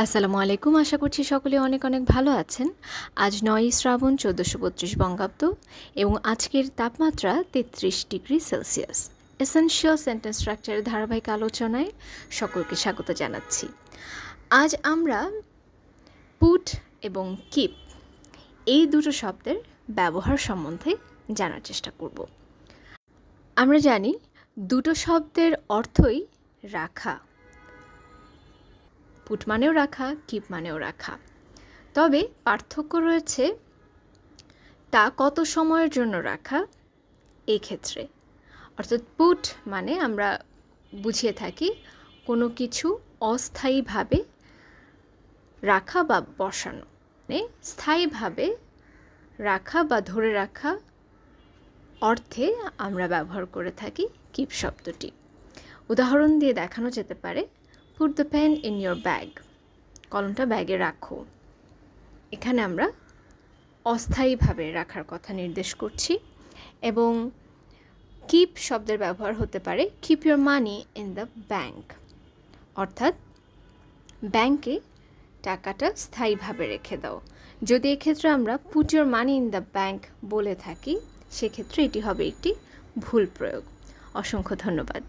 আসসালামু আলাইকুম। আশা করছি সকলে অনেক অনেক ভালো আছেন। আজ ৯ই শ্রাবণ ১৪৩২ বঙ্গাব্দ এবং আজকের তাপমাত্রা ৩৩ ডিগ্রি সেলসিয়াস। এসেনশিয়াল সেন্টেন্স স্ট্রাকচারের ধারাবাহিক আলোচনায় সকলকে স্বাগত জানাচ্ছি। আজ আমরা পুট এবং কিপ এই দুটো শব্দের ব্যবহার সম্বন্ধে জানার চেষ্টা করব। আমরা জানি দুটো শব্দের অর্থই রাখা। পুট মানেও রাখা, কিপ মানেও রাখা। তবে পার্থক্য রয়েছে তা কত সময়ের জন্য রাখা এই ক্ষেত্রে। অর্থাৎ পুট মানে আমরা বুঝিয়ে থাকি কোনো কিছু অস্থায়ীভাবে রাখা বা বসানো, মানে স্থায়ীভাবে রাখা বা ধরে রাখা অর্থে আমরা ব্যবহার করে থাকি কিপ শব্দটি। উদাহরণ দিয়ে দেখানো যেতে পারে, put the pen in your bag, কলমটা ব্যাগে রাখো। এখানে আমরা অস্থায়ীভাবে রাখার কথা নির্দেশ করছি। এবং কিপ শব্দের ব্যবহার হতে পারে keep your money in the bank, অর্থাৎ ব্যাংকে টাকাটা স্থায়ীভাবে রেখে দাও। যদি এক্ষেত্রে আমরা put your money in the bank বলে থাকি, সেক্ষেত্রে এটি হবে একটি ভুল প্রয়োগ। অসংখ্য ধন্যবাদ।